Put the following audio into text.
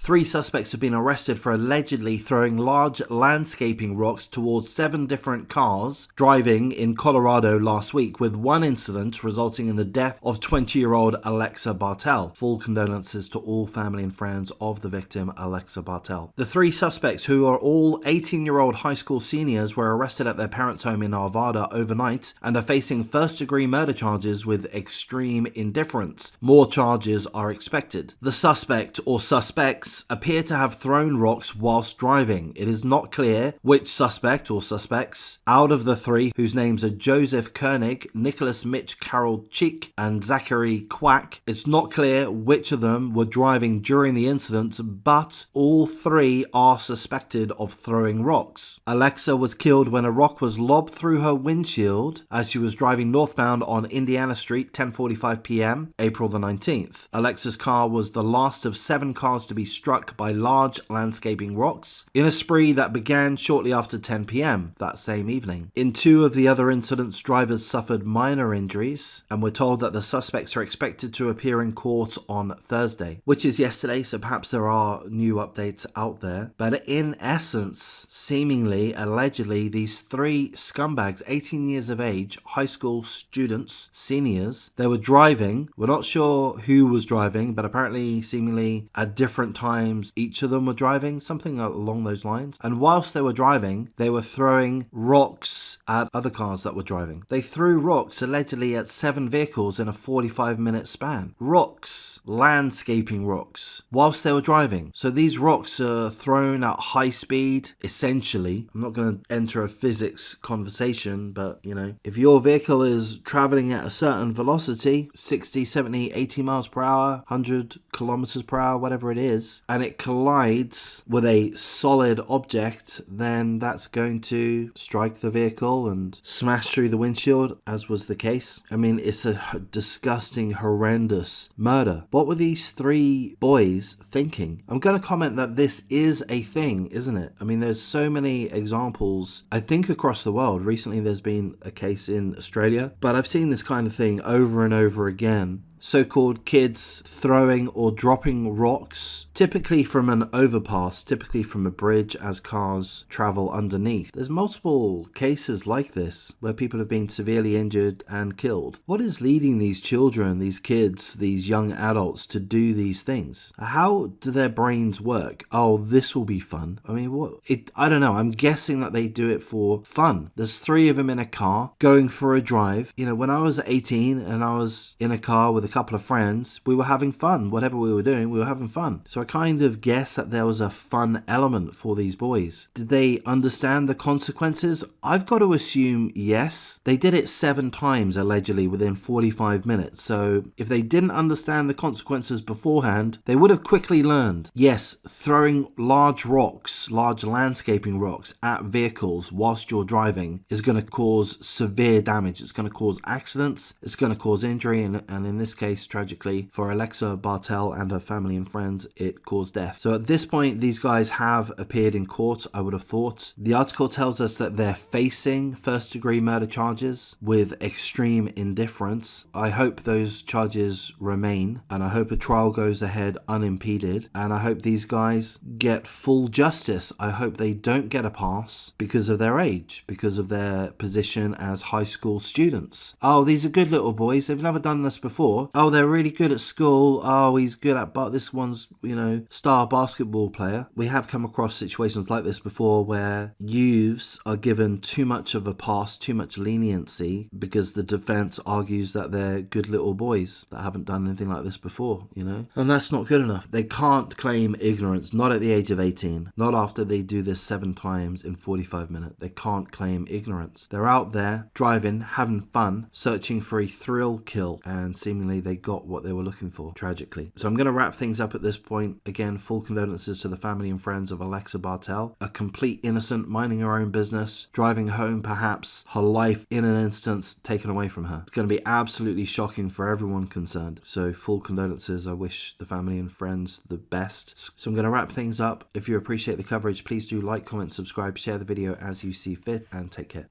3 suspects have been arrested for allegedly throwing large landscaping rocks towards 7 different cars driving in Colorado last week, with one incident resulting in the death of 20-year-old Alexa Bartell. Full condolences to all family and friends of the victim, Alexa Bartell. The 3 suspects, who are all 18-year-old high school seniors, were arrested at their parents' home in Arvada overnight and are facing first-degree murder charges with extreme indifference. More charges are expected. The suspect or suspects appear to have thrown rocks whilst driving. It is not clear which suspect or suspects out of the 3, whose names are Joseph Koenig, Nicholas Mitch Karol-Chik, and Zachary Quack. It's not clear which of them were driving during the incident, but all 3 are suspected of throwing rocks. Alexa was killed when a rock was lobbed through her windshield as she was driving northbound on Indiana Street, 10:45 p.m., April the 19th. Alexa's car was the last of 7 cars to be struck by large landscaping rocks in a spree that began shortly after 10 p.m. that same evening. In 2 of the other incidents, drivers suffered minor injuries, and we're told that the suspects are expected to appear in court on Thursday, which is yesterday, so perhaps there are new updates out there. But in essence, seemingly, allegedly, these 3 scumbags, 18 years of age, high school students, seniors, they were driving. We're not sure who was driving, but apparently, seemingly, at different times, each of them were driving, something along those lines. And whilst they were driving, they were throwing rocks at other cars that were driving. They threw rocks allegedly at 7 vehicles in a 45-minute span. Rocks, landscaping rocks, whilst they were driving. So these rocks are thrown at high speed, essentially. I'm not going to enter a physics conversation, but, you know, if your vehicle is traveling at a certain velocity, 60, 70, 80 miles per hour, 100 kilometers per hour, whatever it is, and it collides with a solid object, then that's going to strike the vehicle and smash through the windshield, as was the case. I mean, it's a disgusting, horrendous murder. What were these 3 boys thinking? I'm going to comment that this is a thing, isn't it? I mean, there's so many examples, I think, across the world. Recently, there's been a case in Australia, but I've seen this kind of thing over and over again. So-called kids throwing or dropping rocks, typically from an overpass, typically from a bridge as cars travel underneath. There's multiple cases like this where people have been severely injured and killed. What is leading these children, these kids, these young adults to do these things? How do their brains work? Oh, this will be fun. I mean, I don't know. I'm guessing that they do it for fun. There's 3 of them in a car going for a drive. You know, when I was 18 and I was in a car with a couple of friends, we were having fun. Whatever we were doing, we were having fun. So I kind of guess that there was a fun element for these boys. Did they understand the consequences? I've got to assume yes. They did it 7 times allegedly within 45 minutes. So if they didn't understand the consequences beforehand, they would have quickly learned. Yes, throwing large rocks, large landscaping rocks at vehicles whilst you're driving is going to cause severe damage. It's going to cause accidents. It's going to cause injury, and in this case, tragically, for Alexa Bartell and her family and friends, it caused death. So at this point, these guys have appeared in court, I would have thought. The article tells us that they're facing first-degree murder charges with extreme indifference. I hope those charges remain, and I hope a trial goes ahead unimpeded, and I hope these guys get full justice. I hope they don't get a pass because of their age, because of their position as high school students. Oh, these are good little boys. They've never done this before. Oh, they're really good at school. Oh, he's good at, but this one's, you know, star basketball player. We have come across situations like this before where youths are given too much of a pass, too much leniency, because the defense argues that they're good little boys that haven't done anything like this before, you know? And that's not good enough. They can't claim ignorance, not at the age of 18, not after they do this 7 times in 45 minutes. They can't claim ignorance. They're out there driving, having fun, searching for a thrill kill, and seemingly they got what they were looking for, tragically. So I'm going to wrap things up at this point. Again, full condolences to the family and friends of Alexa Bartell, a complete innocent, minding her own business, driving home, perhaps her life in an instance taken away from her. It's going to be absolutely shocking for everyone concerned. So full condolences. I wish the family and friends the best. So I'm going to wrap things up. If you appreciate the coverage, please do like, comment, subscribe, share the video as you see fit, and take care.